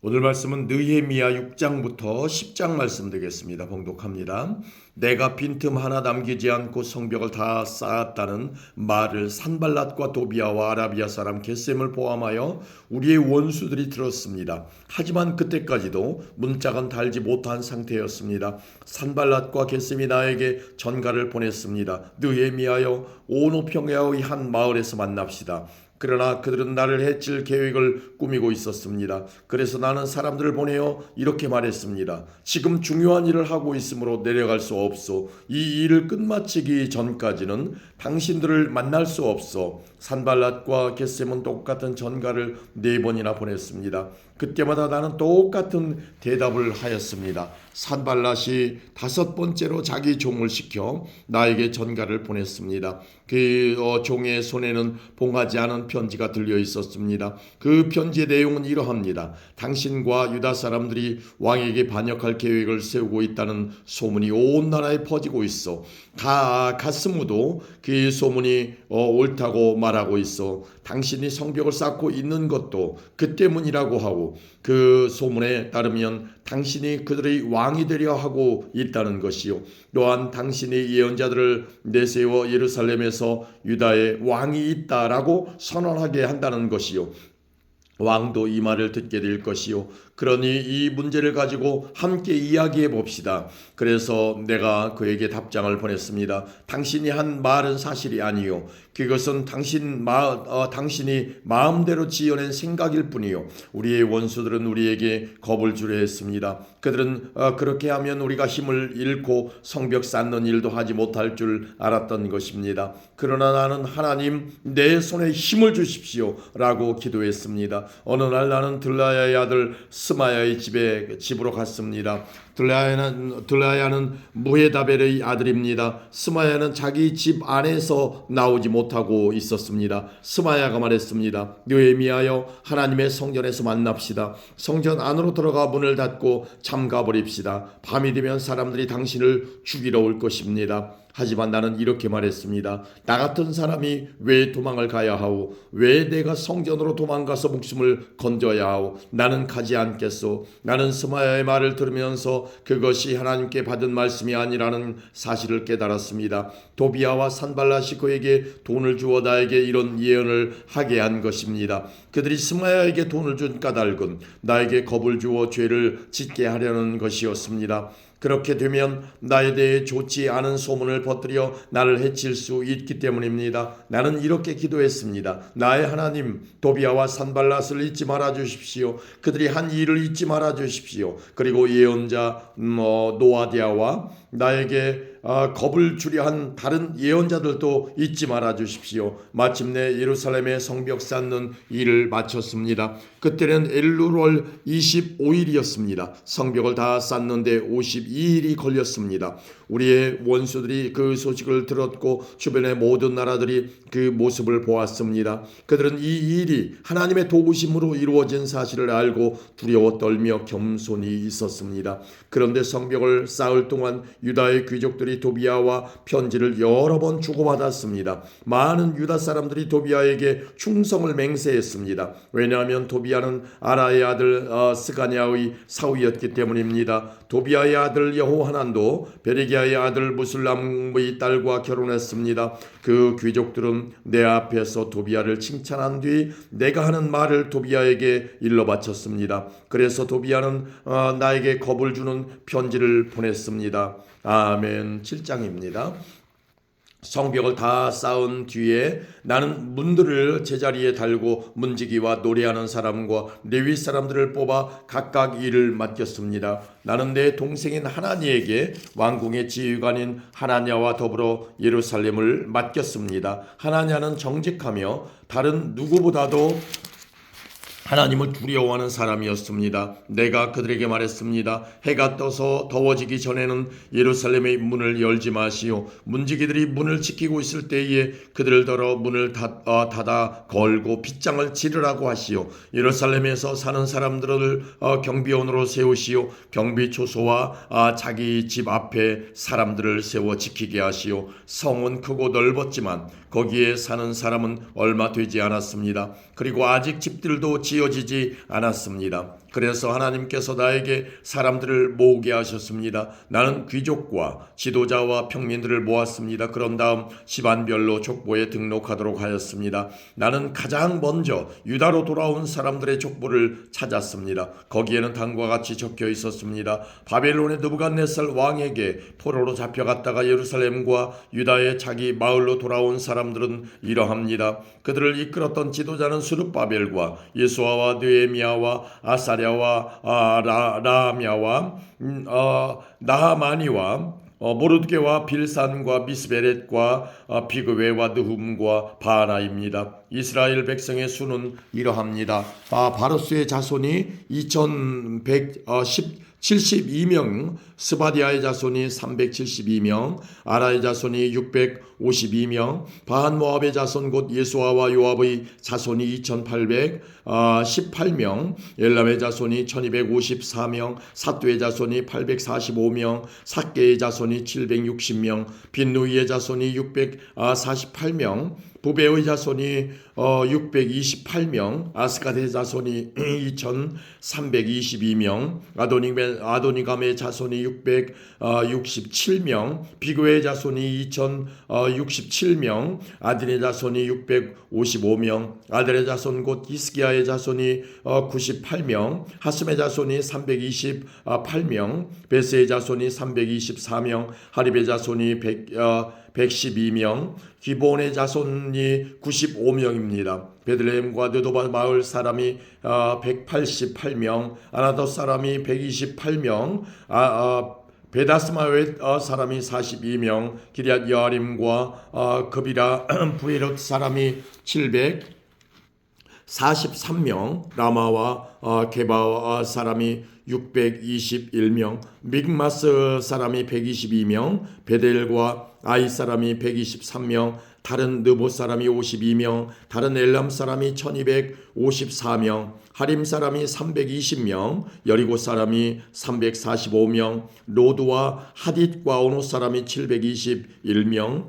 오늘 말씀은 느헤미야 6장부터 10장 말씀 되겠습니다. 봉독합니다. 내가 빈틈 하나 남기지 않고 성벽을 다 쌓았다는 말을 산발랏과 도비아와 아라비아 사람 겟셈을 포함하여 우리의 원수들이 들었습니다. 하지만 그때까지도 문짝은 달지 못한 상태였습니다. 산발랏과 겟셈이 나에게 전가를 보냈습니다. 느헤미야여, 오노평야의 한 마을에서 만납시다. 그러나 그들은 나를 해칠 계획을 꾸미고 있었습니다. 그래서 나는 사람들을 보내어 이렇게 말했습니다. 지금 중요한 일을 하고 있으므로 내려갈 수 없소. 이 일을 끝마치기 전까지는 당신들을 만날 수 없소. 산발랏과 겟셈은 똑같은 전가를 4번이나 보냈습니다. 그때마다 나는 똑같은 대답을 하였습니다. 산발랏이 5번째로 자기 종을 시켜 나에게 전가를 보냈습니다. 그 종의 손에는 봉하지 않은 편지가 들려 있었습니다. 그 편지의 내용은 이러합니다. 당신과 유다 사람들이 왕에게 반역할 계획을 세우고 있다는 소문이 온 나라에 퍼지고 있어. 가스무도 그 소문이 옳다고 말하고 있어. 당신이 성벽을 쌓고 있는 것도 그 때문이라고 하고, 그 소문에 따르면 당신이 그들의 왕이 되려 하고 있다는 것이요, 또한 당신이 예언자들을 내세워 예루살렘에서 유다의 왕이 있다라고 선언하게 한다는 것이요, 왕도 이 말을 듣게 될 것이요. 그러니 이 문제를 가지고 함께 이야기해 봅시다. 그래서 내가 그에게 답장을 보냈습니다. 당신이 한 말은 사실이 아니요, 그것은 당신이 마음대로 지어낸 생각일 뿐이요. 우리의 원수들은 우리에게 겁을 주려 했습니다. 그들은 그렇게 하면 우리가 힘을 잃고 성벽 쌓는 일도 하지 못할 줄 알았던 것입니다. 그러나 나는 하나님, 내 손에 힘을 주십시오 라고 기도했습니다. 어느 날 나는 들라야의 아들 스마야의 집으로 갔습니다. 들라야는 무헤다벨의 아들입니다. 스마야는 자기 집 안에서 나오지 못하고 있었습니다. 스마야가 말했습니다. 느헤미야여, 하나님의 성전에서 만납시다. 성전 안으로 들어가 문을 닫고 잠가버립시다. 밤이 되면 사람들이 당신을 죽이러 올 것입니다. 하지만 나는 이렇게 말했습니다. 나 같은 사람이 왜 도망을 가야 하오? 왜 내가 성전으로 도망가서 목숨을 건져야 하오? 나는 가지 않겠소. 나는 스마야의 말을 들으면서 그것이 하나님께 받은 말씀이 아니라는 사실을 깨달았습니다. 도비아와 산발랏이 그에게 돈을 주어 나에게 이런 예언을 하게 한 것입니다. 그들이 스마야에게 돈을 준 까닭은 나에게 겁을 주어 죄를 짓게 하려는 것이었습니다. 그렇게 되면 나에 대해 좋지 않은 소문을 퍼뜨려 나를 해칠 수 있기 때문입니다. 나는 이렇게 기도했습니다. 나의 하나님, 도비아와 산발랏을 잊지 말아 주십시오. 그들이 한 일을 잊지 말아 주십시오. 그리고 예언자 노아디아와 나에게 겁을 주려 한 다른 예언자들도 잊지 말아 주십시오. 마침내 예루살렘의 성벽 쌓는 일을 마쳤습니다. 그때는 엘룰월 25일이었습니다. 성벽을 다 쌓는데 52일이 걸렸습니다. 우리의 원수들이 그 소식을 들었고 주변의 모든 나라들이 그 모습을 보았습니다. 그들은 이 일이 하나님의 도우심으로 이루어진 사실을 알고 두려워 떨며 겸손히 있었습니다. 그런데 성벽을 쌓을 동안 유다의 귀족들이 도비아와 편지를 여러 번 주고받았습니다. 많은 유다 사람들이 도비아에게 충성을 맹세했습니다. 왜냐하면 도비아는 아라의 아들 스가냐의 사위였기 때문입니다. 도비아의 아들 여호하난도 베레기야의 아들 무술람의 딸과 결혼했습니다. 그 귀족들은 내 앞에서 도비아를 칭찬한 뒤 내가 하는 말을 도비아에게 일러 바쳤습니다. 그래서 도비아는 나에게 겁을 주는 편지를 보냈습니다. 아멘. 7장입니다. 성벽을 다 쌓은 뒤에 나는 문들을 제자리에 달고 문지기와 노래하는 사람과 레위 사람들을 뽑아 각각 일을 맡겼습니다. 나는 내 동생인 하나니에게 왕궁의 지휘관인 하나냐와 더불어 예루살렘을 맡겼습니다. 하나냐는 정직하며 다른 누구보다도 하나님을 두려워하는 사람이었습니다. 내가 그들에게 말했습니다. 해가 떠서 더워지기 전에는 예루살렘의 문을 열지 마시오. 문지기들이 문을 지키고 있을 때에 그들을 더러 문을 닫아 걸고 빗장을 치르라고 하시오. 예루살렘에서 사는 사람들을 경비원으로 세우시오. 경비 초소와 자기 집 앞에 사람들을 세워 지키게 하시오. 성은 크고 넓었지만 거기에 사는 사람은 얼마 되지 않았습니다. 그리고 아직 집들도 지어지지 않았습니다. 그래서 하나님께서 나에게 사람들을 모으게 하셨습니다. 나는 귀족과 지도자와 평민들을 모았습니다. 그런 다음 집안별로 족보에 등록하도록 하였습니다. 나는 가장 먼저 유다로 돌아온 사람들의 족보를 찾았습니다. 거기에는 다음과 같이 적혀 있었습니다. 바벨론의 느부갓네살 왕에게 포로로 잡혀갔다가 예루살렘과 유다의 자기 마을로 돌아온 사람들은 이러합니다. 그들을 이끌었던 지도자는 스룹바벨과 예수아와 느헤미야와 아사랴와 라미야와 나하마니와 모르드게와 빌산과 미스베렛과 비그웨와 느훔과 바나입니다. 이스라엘 백성의 수는 이러합니다. 바로스의 자손이 2172명, 스바디아의 자손이 372명, 아라의 자손이 652명, 바한모압의 자손 곧 예수아와 요압의 자손이 2818명, 엘람의 자손이 1254명, 사뚜의 자손이 845명, 삭개의 자손이 760명, 빈누이의 자손이 648명, 부베의 자손이 628명, 아스갓의 자손이 2322명, 아도니감의 자손이 667명, 비그의 자손이 2067명, 아딘의 자손이 655명, 아델의 자손 곧 히스기야의 자손이 98명, 하슴의 자손이 328명, 베스의 자손이 324명, 하립의 자손이 112명, 기본의 자손이 95명입니다. 베들레헴과 느도바 마을 사람이 188명, 아나덧 사람이 128명, 베다스마의 사람이 42명, 기럇 여아림과 그비라 부에롯 사람이 743명, 라마와 게바 사람이 621명, 믹마스 사람이 122명, 베델과 아이 사람이 123명, 다른 느보 사람이 52명, 다른 엘람 사람이 1254명, 하림 사람이 320명, 여리고 사람이 345명, 로드와 하딧과 오노 사람이 721명,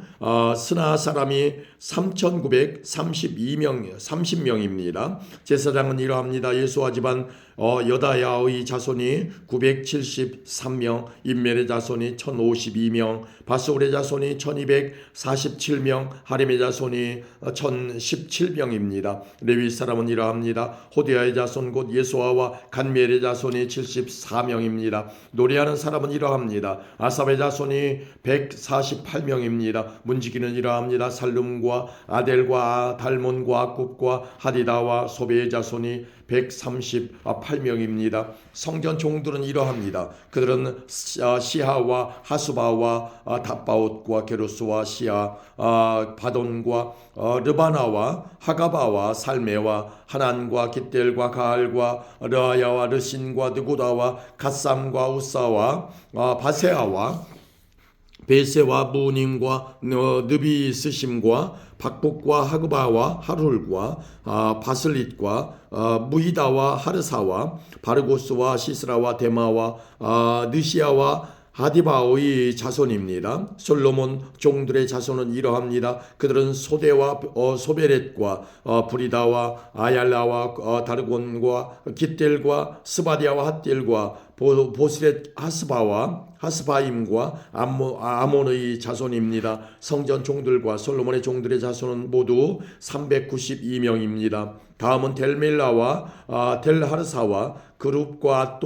스나 사람이 3932명, 30명입니다. 제사장은 이러합니다. 예수아 집안 여다야의 자손이 973명, 임멜의 자손이 1052명, 바스올의 자손이 1247명, 하림의 자손이 1017명입니다. 레위 사람은 이러합니다. 호디아의 자손 곧 예수아와 간미엘의 자손이 74명입니다. 노래하는 사람은 이러합니다. 아삽의 자손이 148명입니다. 문지기는 이러합니다. 살룸과 아델과 달몬과 아굽과 하디다와 소베의 자손이 138명입니다. 성전 종들은 이러합니다. 그들은 시하와 하수바와 답바옷과 게로스와 시하, 바돈과 르바나와 하가바와 살메와 하난과 깃델과 가알과 르아야와 르신과 느고다와 갓삼과 우사와 바세아와 베세와 무님과 느비스심과 박복과 하그바와 하룰과 바슬릿과 무이다와 하르사와 바르고스와 시스라와 데마와 느시아와 하디바의 자손입니다. 솔로몬 종들의 자손은 이러합니다. 그들은 소대와 소베렛과 브리다와 아얄라와 다르곤과 깃델과 스바디아와 핫딜과 보스렛 하스바임과 아몬의 자손입니다. 성전 종들과 솔로몬의 종들의 자손은 모두 392명입니다. 다음은 델멜라와 델하르사와 그룹과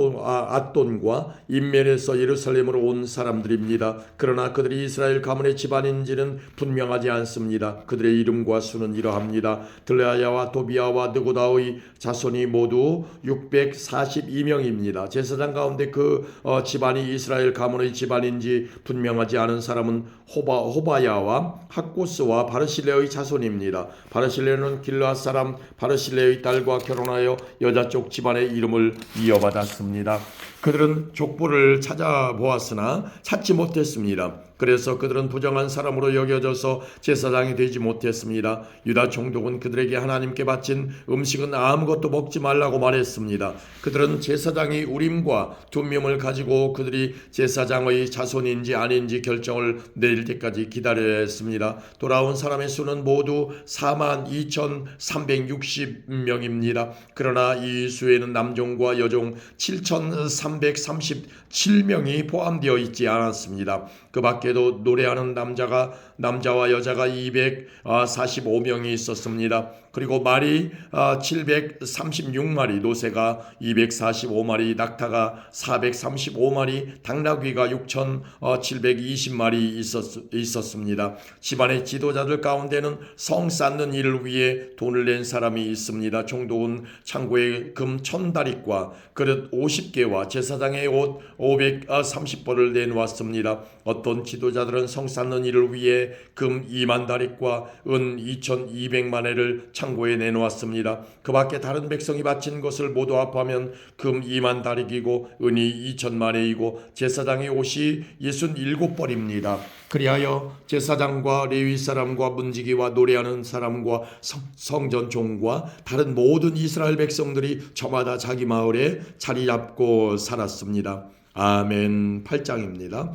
앗돈과 임멜에서 예루살렘으로 온 사람들입니다. 그러나 그들이 이스라엘 가문의 집안인지는 분명하지 않습니다. 그들의 이름과 수는 이러합니다. 들레아야와 도비아와 느고다의 자손이 모두 642명입니다. 제사장 가운데 그 집안이 이스라엘 가문의 집안인지 분명하지 않은 사람은 호바야와 학고스와 바르실레의 자손입니다. 바르실레는 길르앗 사람 바르실레의 딸과 결혼하여 여자 쪽 집안의 이름을 이어받았습니다. 그들은 족보를 찾아보았으나 찾지 못했습니다. 그래서 그들은 부정한 사람으로 여겨져서 제사장이 되지 못했습니다. 유다 총독은 그들에게 하나님께 바친 음식은 아무것도 먹지 말라고 말했습니다. 그들은 제사장이 우림과 둠밈을 가지고 그들이 제사장의 자손인지 아닌지 결정을 내릴 때까지 기다려야 했습니다. 돌아온 사람의 수는 모두 42,360명입니다. 그러나 이 수에는 남종과 여종 7,337명이 포함되어 있지 않았습니다. 그 밖에도 노래하는 남자와 여자가 245명이 있었습니다. 그리고 말이 736마리, 노새가 245마리, 낙타가 435마리, 당나귀가 6,720마리 있었습니다. 집안의 지도자들 가운데는 성 쌓는 일을 위해 돈을 낸 사람이 있습니다. 총독은 창고에 금 1,000다리과 그릇 50개와 제사장의 옷 530벌을 내놓았습니다. 어떤 지도자들은 성 쌓는 일을 위해 금 2만 다리과 은 2,200만 회를 창고에 내놓았습니다. 그 밖에 다른 백성이 바친 것을 모두 합하면 금 2만 다리이고 은이 2,000만 회이고 제사장의 옷이 67벌입니다. 그리하여 제사장과 레위 사람과 문지기와 노래하는 사람과 성전 종과 다른 모든 이스라엘 백성들이 저마다 자기 마을에 자리 잡고 살았습니다. 아멘. 8장입니다.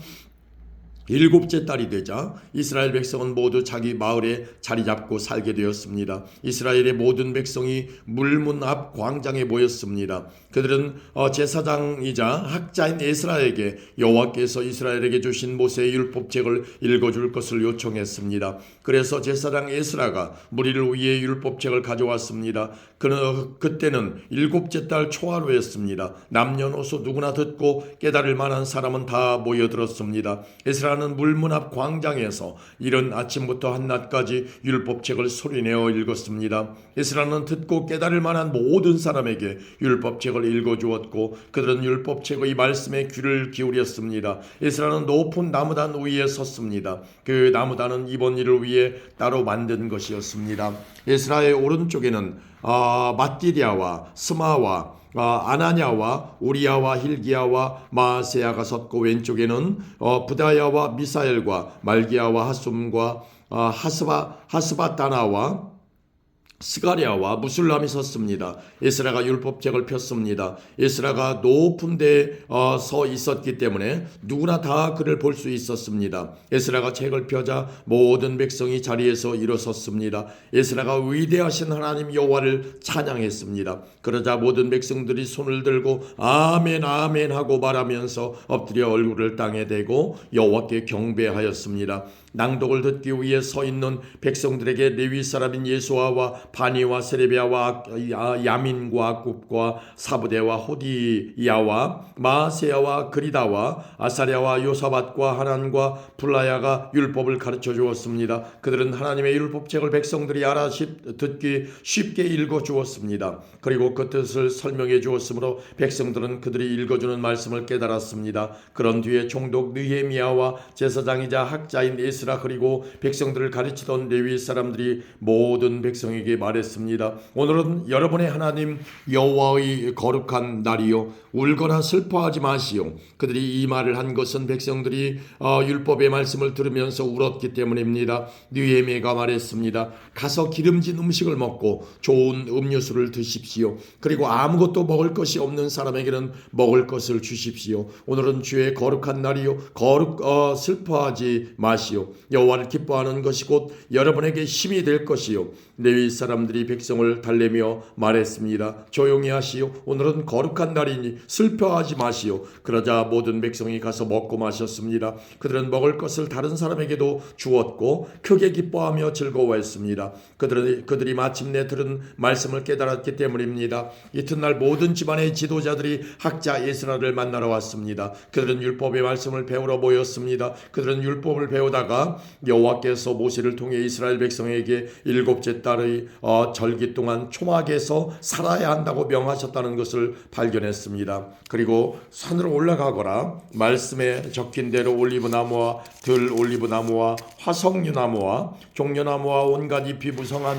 7째 달이 되자 이스라엘 백성은 모두 자기 마을에 자리 잡고 살게 되었습니다. 이스라엘의 모든 백성이 물문 앞 광장에 모였습니다. 그들은 제사장이자 학자인 에스라에게 여호와께서 이스라엘에게 주신 모세의 율법책을 읽어줄 것을 요청했습니다. 그래서 제사장 에스라가 무리를 위해 율법책을 가져왔습니다. 그때는 7째 달 초하루였습니다. 남녀노소 누구나 듣고 깨달을 만한 사람은 다 모여들었습니다. 에스라는 물문 앞 광장에서 이른 아침부터 한낮까지 율법책을 소리내어 읽었습니다. 에스라는 듣고 깨달을 만한 모든 사람에게 율법책을 읽어주었고 그들은 율법책의 말씀에 귀를 기울였습니다. 에스라는 높은 나무단 위에 섰습니다. 그 나무단은 이번 일을 위해 따로 만든 것이었습니다. 에스라의 오른쪽에는 마띠디아와 스마와 아나냐와 우리야와 힐기야와 마세야가 섰고 왼쪽에는 부다야와 미사엘과 말기야와 하숨과 하스바다나와 스가랴와 무술람이 섰습니다. 에스라가 율법책을 폈습니다. 에스라가 높은 데에 서 있었기 때문에 누구나 다 그를 볼 수 있었습니다. 에스라가 책을 펴자 모든 백성이 자리에서 일어섰습니다. 에스라가 위대하신 하나님 여호와를 찬양했습니다. 그러자 모든 백성들이 손을 들고 아멘 아멘 하고 말하면서 엎드려 얼굴을 땅에 대고 여호와께 경배하였습니다. 낭독을 듣기 위해 서 있는 백성들에게 레위 사람인 예수아와 바니와 세레비야와 야민과 악굽과 사부대와 호디야와 마세야와 그리다와 아사랴와 요사밧과 하난과 블라야가 율법을 가르쳐 주었습니다. 그들은 하나님의 율법책을 백성들이 알아 듣기 쉽게 읽어 주었습니다. 그리고 그 뜻을 설명해 주었으므로 백성들은 그들이 읽어주는 말씀을 깨달았습니다. 그런 뒤에 총독 느헤미야와 제사장이자 학자인 에스라 그리고 백성들을 가르치던 레위 사람들이 모든 백성에게 말했습니다. 오늘은 여러분의 하나님 여호와의 거룩한 날이요 울거나 슬퍼하지 마시오. 그들이 이 말을 한 것은 백성들이 율법의 말씀을 들으면서 울었기 때문입니다. 느헤미야가 말했습니다. 가서 기름진 음식을 먹고 좋은 음료수를 드십시오. 그리고 아무것도 먹을 것이 없는 사람에게는 먹을 것을 주십시오. 오늘은 주의 거룩한 날이요 슬퍼하지 마시오. 여호와를 기뻐하는 것이 곧 여러분에게 힘이 될 것이요. 레위 사람들이 백성을 달래며 말했습니다. 조용히 하시오. 오늘은 거룩한 날이니 슬퍼하지 마시오. 그러자 모든 백성이 가서 먹고 마셨습니다. 그들은 먹을 것을 다른 사람에게도 주었고 크게 기뻐하며 즐거워했습니다. 그들이 마침내 들은 말씀을 깨달았기 때문입니다. 이튿날 모든 집안의 지도자들이 학자 에스라를 만나러 왔습니다. 그들은 율법의 말씀을 배우러 모였습니다. 그들은 율법을 배우다가 여호와께서 모세를 통해 이스라엘 백성에게 7째 달의 절기 동안 초막에서 살아야 한다고 명하셨다는 것을 발견했습니다. 그리고 산으로 올라가거라 말씀에 적힌 대로 올리브나무와 들 올리브나무와 화석류나무와 종려나무와 온갖 잎이 무성한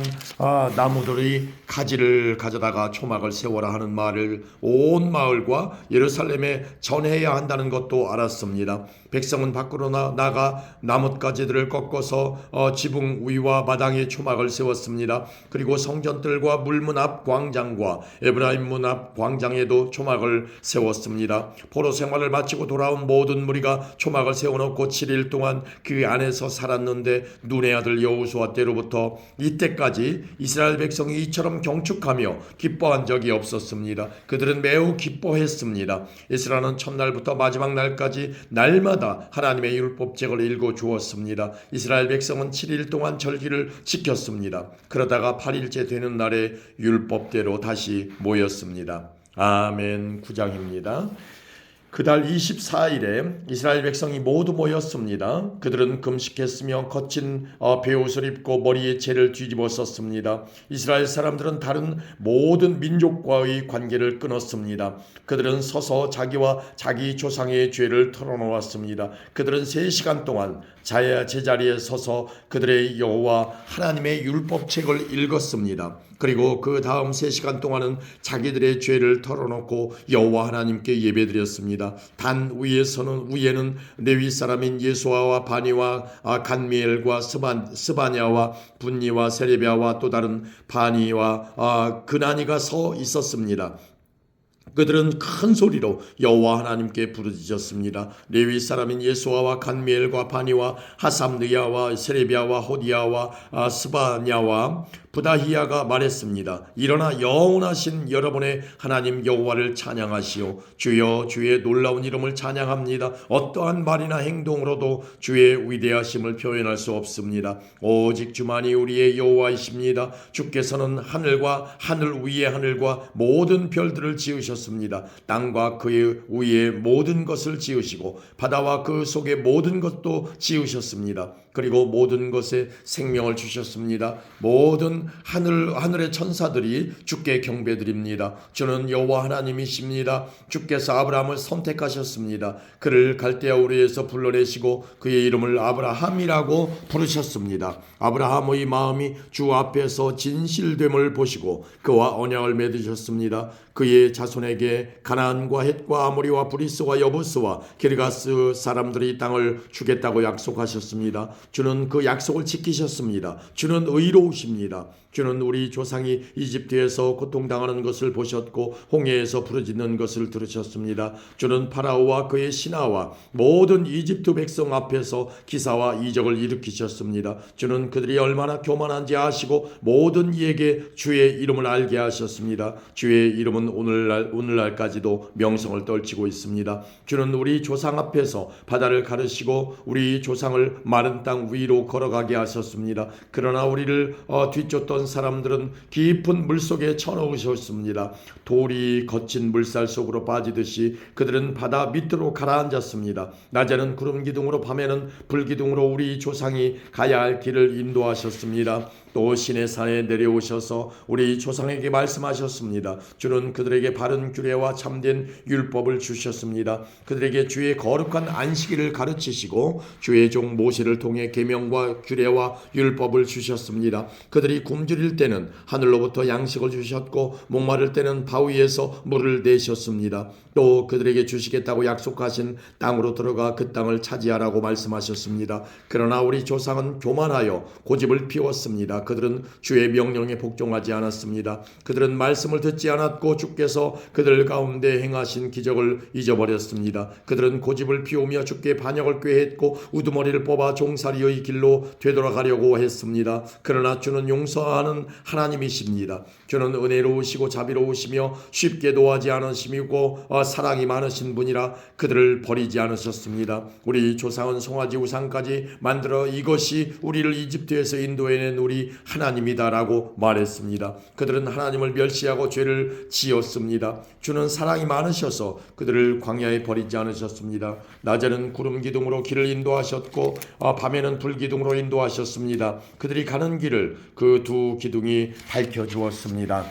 나무들의 가지를 가져다가 초막을 세워라 하는 말을 온 마을과 예루살렘에 전해야 한다는 것도 알았습니다. 백성은 밖으로 나가 나뭇가지들을 꺾어서 지붕 위와 마당에 초막을 세웠습니다. 그리고 성전들과 물문 앞 광장과 에브라임 문 앞 광장에도 초막을 세웠습니다. 포로 생활을 마치고 돌아온 모든 무리가 초막을 세워놓고 7일 동안 그 안에서 살았는데 눈의 아들 여호수아 때로부터 이때까지 이스라엘 백성이 이처럼 경축하며 기뻐한 적이 없었습니다. 그들은 매우 기뻐했습니다. 이스라엘은 첫날부터 마지막 날까지 날마다 하나님의 율법책을 읽어 주었습니다. 이스라엘 백성은 7일 동안 절기를 지켰습니다. 그러다가 8일째 되는 날에 율법대로 다시 모였습니다. 아멘. 9장입니다. 그달 24일에 이스라엘 백성이 모두 모였습니다. 그들은 금식했으며 거친 베옷을 입고 머리에 재를 뒤집어 썼습니다. 이스라엘 사람들은 다른 모든 민족과의 관계를 끊었습니다. 그들은 서서 자기와 자기 조상의 죄를 털어놓았습니다. 그들은 3시간 동안 제자리에 서서 그들의 여호와 하나님의 율법책을 읽었습니다. 그리고 그 다음 3시간 동안은 자기들의 죄를 털어놓고 여호와 하나님께 예배드렸습니다. 단 위에는 레위 사람인 예수아와 바니와 간미엘과 스바냐와 분니와 세레비아와 또 다른 바니와 그나니가 서 있었습니다. 그들은 큰 소리로 여호와 하나님께 부르짖었습니다. 레위 사람인 예수아와 간미엘과 바니와 하삼느야와 세레비아와 호디야와 스바냐와 부다히야가 말했습니다. 일어나 영원하신 여러분의 하나님 여호와를 찬양하시오. 주여 주의 놀라운 이름을 찬양합니다. 어떠한 말이나 행동으로도 주의 위대하심을 표현할 수 없습니다. 오직 주만이 우리의 여호와이십니다. 주께서는 하늘과 하늘 위의 하늘과 모든 별들을 지으셨습니다. 땅과 그의 위에 모든 것을 지으시고 바다와 그 속의 모든 것도 지으셨습니다. 그리고 모든 것에 생명을 주셨습니다. 모든 하늘의 천사들이 주께 경배드립니다. 주는 여호와 하나님이십니다. 주께서 아브라함을 선택하셨습니다. 그를 갈대아 우르에서 불러내시고 그의 이름을 아브라함이라고 부르셨습니다. 아브라함의 마음이 주 앞에서 진실됨을 보시고 그와 언약을 맺으셨습니다. 그의 자손에게 가나안과 헷과 아모리와 브리스와 여부스와 기르가스 사람들이 땅을 주겠다고 약속하셨습니다. 주는 그 약속을 지키셨습니다. 주는 의로우십니다. 주는 우리 조상이 이집트에서 고통당하는 것을 보셨고 홍해에서 부르짖는 것을 들으셨습니다. 주는 파라오와 그의 신하와 모든 이집트 백성 앞에서 기사와 이적을 일으키셨습니다. 주는 그들이 얼마나 교만한지 아시고 모든 이에게 주의 이름을 알게 하셨습니다. 주의 이름은 오늘날까지도 명성을 떨치고 있습니다. 주는 우리 조상 앞에서 바다를 가르시고 우리 조상을 마른 땅 위로 걸어가게 하셨습니다. 그러나 우리를 뒤쫓던 사람들은 깊은 물속에 쳐넣으셨습니다. 돌이 거친 물살 속으로 빠지듯이 그들은 바다 밑으로 가라앉았습니다. 낮에는 구름 기둥으로 밤에는 불 기둥으로 우리 조상이 가야 할 길을 인도하셨습니다. 또 시내산에 내려오셔서 우리 조상에게 말씀하셨습니다. 주는 그들에게 바른 규례와 참된 율법을 주셨습니다. 그들에게 주의 거룩한 안식일을 가르치시고 주의 종 모세를 통해 계명과 규례와 율법을 주셨습니다. 그들이 굶주릴 때는 하늘로부터 양식을 주셨고 목마를 때는 바위에서 물을 내셨습니다. 또 그들에게 주시겠다고 약속하신 땅으로 들어가 그 땅을 차지하라고 말씀하셨습니다. 그러나 우리 조상은 교만하여 고집을 피웠습니다. 그들은 주의 명령에 복종하지 않았습니다. 그들은 말씀을 듣지 않았고 주께서 그들 가운데 행하신 기적을 잊어버렸습니다. 그들은 고집을 피우며 주께 반역을 꾀했고 우두머리를 뽑아 종살이의 길로 되돌아가려고 했습니다. 그러나 주는 용서하는 하나님이십니다. 주는 은혜로우시고 자비로우시며 쉽게 노하지 않으시고 사랑이 많으신 분이라 그들을 버리지 않으셨습니다. 우리 조상은 송아지 우상까지 만들어 이것이 우리를 이집트에서 인도해낸 우리 하나님이다라고 말했습니다. 그들은 하나님을 멸시하고 죄를 지었습니다. 주는 사랑이 많으셔서 그들을 광야에 버리지 않으셨습니다. 낮에는 구름 기둥으로 길을 인도하셨고 밤에는 불 기둥으로 인도하셨습니다. 그들이 가는 길을 그 두 기둥이 밝혀주었습니다.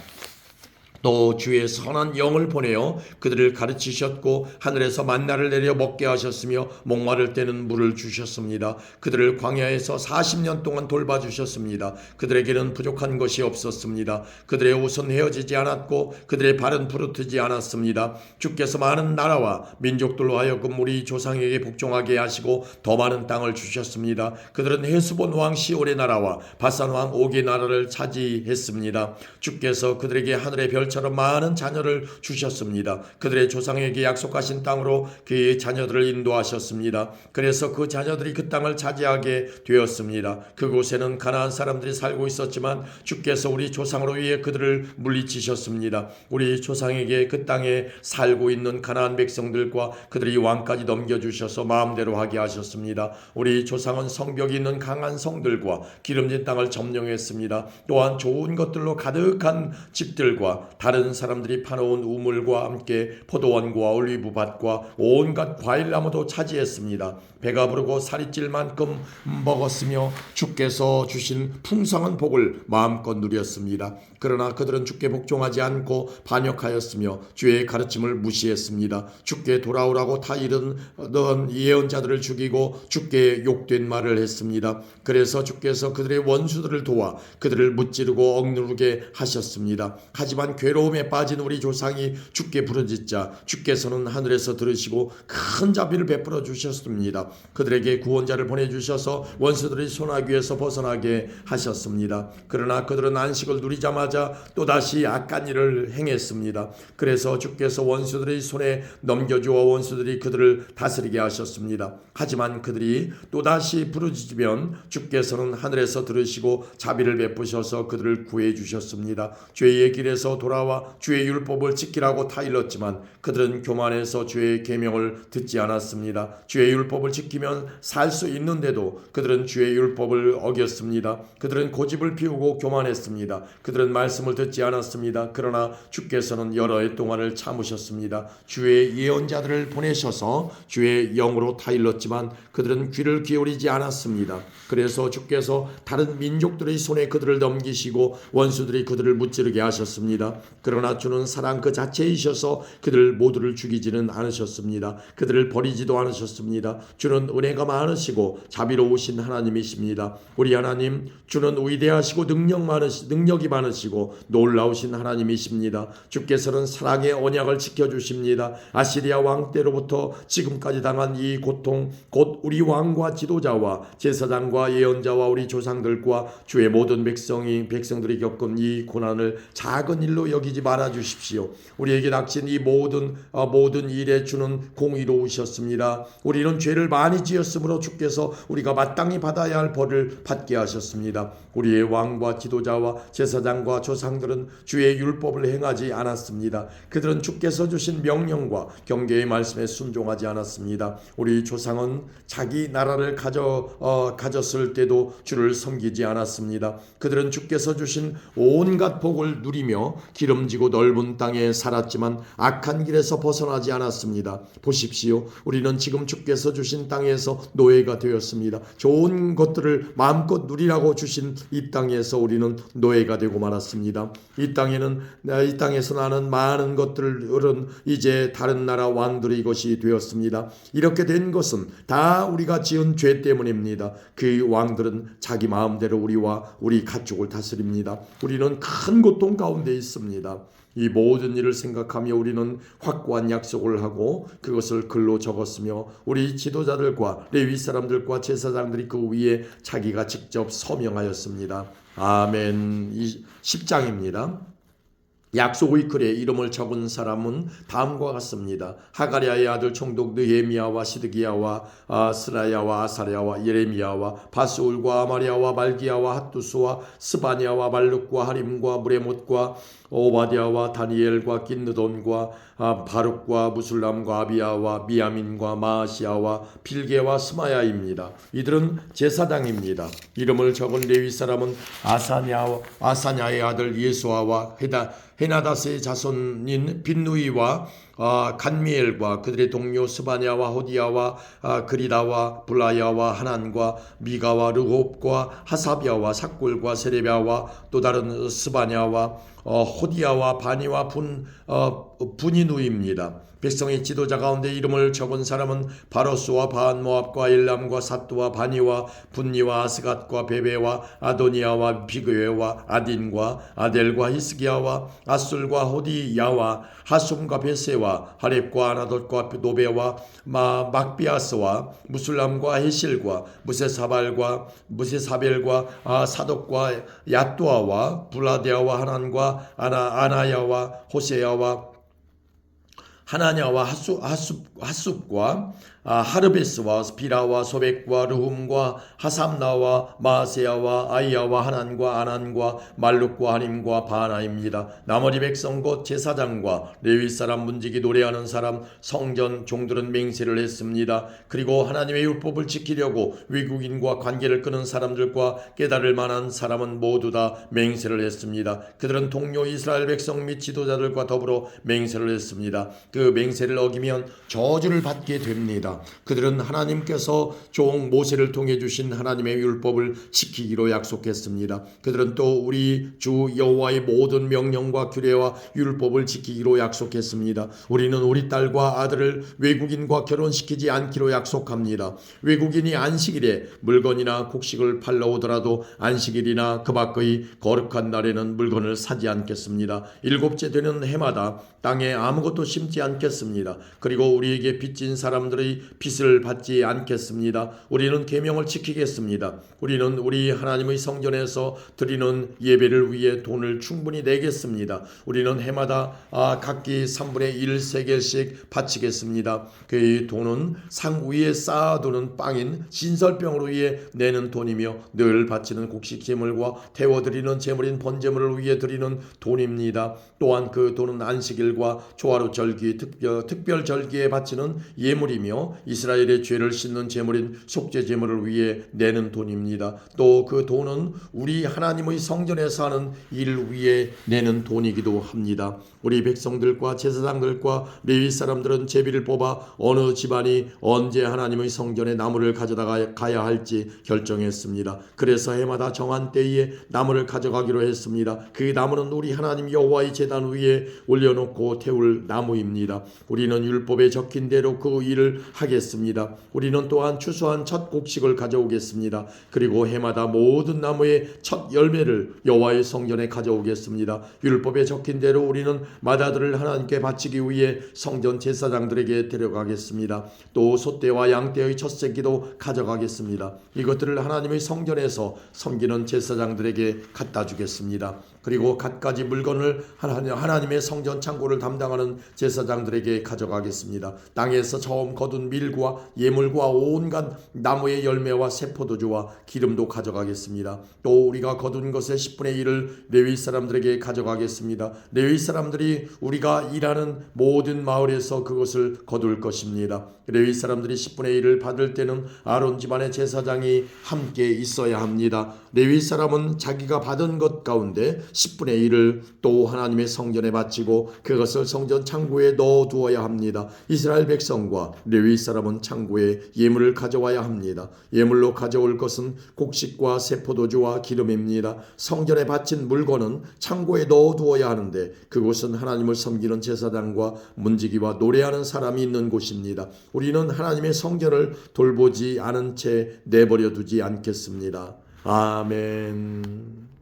또 주의 선한 영을 보내어 그들을 가르치셨고 하늘에서 만나를 내려 먹게 하셨으며 목마를 때는 물을 주셨습니다. 그들을 광야에서 40년 동안 돌봐주셨습니다. 그들에게는 부족한 것이 없었습니다. 그들의 옷은 헤어지지 않았고 그들의 발은 부르트지 않았습니다. 주께서 많은 나라와 민족들로 하여금 우리 조상에게 복종하게 하시고 더 많은 땅을 주셨습니다. 그들은 헤스본 왕 시올의 나라와 바산 왕 옥의 나라를 차지했습니다. 주께서 그들에게 하늘의 별처럼 많은 자녀를 주셨습니다. 그들의 조상에게 약속하신 땅으로 그의 자녀들을 인도하셨습니다. 그래서 그 자녀들이 그 땅을 차지하게 되었습니다. 그곳에는 가나안 사람들이 살고 있었지만 주께서 우리 조상으로 위해 그들을 물리치셨습니다. 우리 조상에게 그 땅에 살고 있는 가나안 백성들과 그들이 왕까지 넘겨주셔서 마음대로 하게 하셨습니다. 우리 조상은 성벽이 있는 강한 성들과 기름진 땅을 점령했습니다. 또한 좋은 것들로 가득한 집들과 다른 사람들이 파놓은 우물과 함께 포도원과 올리브밭과 온갖 과일나무도 차지했습니다. 배가 부르고 살이 찔 만큼 먹었으며 주께서 주신 풍성한 복을 마음껏 누렸습니다. 그러나 그들은 주께 복종하지 않고 반역하였으며 주의 가르침을 무시했습니다. 주께 돌아오라고 다 이르던 예언자들을 죽이고 주께 욕된 말을 했습니다. 그래서 주께서 그들의 원수들을 도와 그들을 무찌르고 억누르게 하셨습니다. 하지만 괴로움에 빠진 우리 조상이 주께 부르짖자 주께서는 하늘에서 들으시고 큰 자비를 베풀어 주셨습니다. 그들에게 구원자를 보내주셔서 원수들의 손아귀에서 벗어나게 하셨습니다. 그러나 그들은 안식을 누리자마자 또다시 악한 일을 행했습니다. 그래서 주께서 원수들의 손에 넘겨주어 원수들이 그들을 다스리게 하셨습니다. 하지만 그들이 또다시 부르짖으면 주께서는 하늘에서 들으시고 자비를 베푸셔서 그들을 구해 주셨습니다. 죄의 길에서 돌아와 주의 율법을 지키라고 타일렀지만 그들은 교만해서 주의 계명을 듣지 않았습니다. 주의 율법을 지키면 살 수 있는데도 그들은 주의 율법을 어겼습니다. 그들은 고집을 피우고 교만했습니다. 그들은 말씀을 듣지 않았습니다. 그러나 주께서는 여러 해 동안을 참으셨습니다. 주의 예언자들을 보내셔서 주의 영으로 타일렀지만 그들은 귀를 기울이지 않았습니다. 그래서 주께서 다른 민족들의 손에 그들을 넘기시고 원수들이 그들을 무찌르게 하셨습니다. 그러나 주는 사랑 그 자체이셔서 그들 모두를 죽이지는 않으셨습니다. 그들을 버리지도 않으셨습니다. 주는 은혜가 많으시고 자비로우신 하나님이십니다. 우리 하나님, 주는 위대하시고 능력이 많으시고 놀라우신 하나님이십니다. 주께서는 사랑의 언약을 지켜주십니다. 아시리아 왕 때로부터 지금까지 당한 이 고통, 곧 우리 왕과 지도자와 제사장과 예언자와 우리 조상들과 주의 모든 백성들이 겪은 이 고난을 작은 일로 여기지 말아 주십시오. 우리에게 닥친 이 모든 일에 주는 공의로우셨습니다. 우리는 죄를 많이 지었으므로 주께서 우리가 마땅히 받아야 할 벌을 받게 하셨습니다. 우리의 왕과 지도자와 제사장과 조상들은 주의 율법을 행하지 않았습니다. 그들은 주께서 주신 명령과 경계의 말씀에 순종하지 않았습니다. 우리 조상은 자기 나라를 가졌을 때도 주를 섬기지 않았습니다. 그들은 주께서 주신 온갖 복을 누리며 기름지고 넓은 땅에 살았지만 악한 길에서 벗어나지 않았습니다. 보십시오. 우리는 지금 주께서 주신 땅에서 노예가 되었습니다. 좋은 것들을 마음껏 누리라고 주신 이 땅에서 우리는 노예가 되고 말았습니다. 이 땅에서 나는 많은 것들은 이제 다른 나라 왕들의 것이 되었습니다. 이렇게 된 것은 다 우리가 지은 죄 때문입니다. 그 왕들은 자기 마음대로 우리와 우리 가족을 다스립니다. 우리는 큰 고통 가운데 있습니다. 이 모든 일을 생각하며 우리는 확고한 약속을 하고 그것을 글로 적었으며 우리 지도자들과 레위 사람들과 제사장들이 그 위에 자기가 직접 서명하였습니다. 아멘. 10장입니다. 약속의 글에 이름을 적은 사람은 다음과 같습니다. 하가랴의 아들 총독 느헤미야와 시드기야와 스라야와 아사랴와 예레미야와 바스울과 아마리야와 말기야와 핫두스와 스바냐와 말룩과 하림과 무레못과 오바댜와 다니엘과 긴느돈과 바룩과 무술람과 아비야와 미야민과 마아시야와 빌게와 스마야입니다. 이들은 제사장입니다. 이름을 적은 레위 사람은 아사냐의 아들 예수아와 헤나다스의 자손인 빈누이와 간미엘과 그들의 동료 스바냐와 호디야와 그리다와 블라야와 하난과 미가와 르홉과 하사비아와 삭굴과 세레비아와 또 다른 스바냐와 호디야와 바니와 분이누입니다. 백성의 지도자 가운데 이름을 적은 사람은 바로스와 바한모압과 일람과 사뚜와 바니와 분니와 아스갓과 베베와 아도니아와 비그웨와 아딘과 아델과 히스기야와 아술과 호디야와 하숨과 베세와 하렙과 아나돗과 노베와 막비아스와 무술람과 헤실과 무세사벨과 사독과 야뚜아와 블라데아와 하난과 아나야와 호세야와 하나냐와 하숲과 하르베스와 비라와 소백과 르훔과 하삼나와 마세야와 아이야와 하난과 아난과 말룩과 하림과 바나입니다. 나머지 백성 곧 제사장과 레위 사람 문지기 노래하는 사람 성전 종들은 맹세를 했습니다. 그리고 하나님의 율법을 지키려고 외국인과 관계를 끊은 사람들과 깨달을 만한 사람은 모두 다 맹세를 했습니다. 그들은 동료 이스라엘 백성 및 지도자들과 더불어 맹세를 했습니다. 그 맹세를 어기면 저주를 받게 됩니다. 그들은 하나님께서 종 모세를 통해 주신 하나님의 율법을 지키기로 약속했습니다. 그들은 또 우리 주 여호와의 모든 명령과 규례와 율법을 지키기로 약속했습니다. 우리는 우리 딸과 아들을 외국인과 결혼시키지 않기로 약속합니다. 외국인이 안식일에 물건이나 곡식을 팔러 오더라도 안식일이나 그 밖의 거룩한 날에는 물건을 사지 않겠습니다. 일곱째 되는 해마다 땅에 아무것도 심지 않겠습니다. 그리고 우리에게 빚진 사람들의 빚을 받지 않겠습니다. 우리는 계명을 지키겠습니다. 우리는 우리 하나님의 성전에서 드리는 예배를 위해 돈을 충분히 내겠습니다. 우리는 해마다 각기 3분의 1 세겔씩 바치겠습니다. 그 돈은 상 위에 쌓아두는 빵인 신설병으로 위해 내는 돈이며 늘 바치는 곡식 제물과 태워드리는 제물인 번제물을 위해 드리는 돈입니다. 또한 그 돈은 안식일과 조화로 절기, 특별 절기에 바치는 예물이며 이스라엘의 죄를 씻는 제물인 속죄 제물을 위해 내는 돈입니다. 또 그 돈은 우리 하나님의 성전에서 하는 일 위해 내는 돈이기도 합니다. 우리 백성들과 제사장들과 레위 사람들은 제비를 뽑아 어느 집안이 언제 하나님의 성전에 나무를 가져다 가야 할지 결정했습니다. 그래서 해마다 정한 때에 나무를 가져가기로 했습니다. 그 나무는 우리 하나님 여호와의 제단 위에 올려놓고 태울 나무입니다. 우리는 율법에 적힌 대로 그 일을 하겠습니다. 우리는 또한 추수한 첫 곡식을 가져오겠습니다. 그리고 해마다 모든 나무의 첫 열매를 여호와의 성전에 가져오겠습니다. 율법에 적힌 대로 우리는 마다들을 하나님께 바치기 위해 성전 제사장들에게 데려가겠습니다. 또 소떼와 양떼의 첫 새끼도 가져가겠습니다. 이것들을 하나님의 성전에서 섬기는 제사장들에게 갖다 주겠습니다. 그리고 갖가지 물건을 하나님의 성전 창고를 담당하는 제사장들에게 가져가겠습니다. 땅에서 처음 거둔 밀과 예물과 온갖 나무의 열매와 새포도주와 기름도 가져가겠습니다. 또 우리가 거둔 것의 10분의 1을 레위 사람들에게 가져가겠습니다. 레위 사람들이 우리가 일하는 모든 마을에서 그것을 거둘 것입니다. 레위 사람들이 10분의 1을 받을 때는 아론 집안의 제사장이 함께 있어야 합니다. 레위 사람은 자기가 받은 것 가운데 10분의 1을 또 하나님의 성전에 바치고 그것을 성전 창고에 넣어두어야 합니다. 이스라엘 백성과 레위 사람은 창고에 예물을 가져와야 합니다. 예물로 가져올 것은 곡식과 새포도주와 기름입니다. 성전에 바친 물건은 창고에 넣어두어야 하는데 그곳은 하나님을 섬기는 제사장과 문지기와 노래하는 사람이 있는 곳입니다. 우리는 하나님의 성전을 돌보지 않은 채 내버려 두지 않겠습니다. 아멘.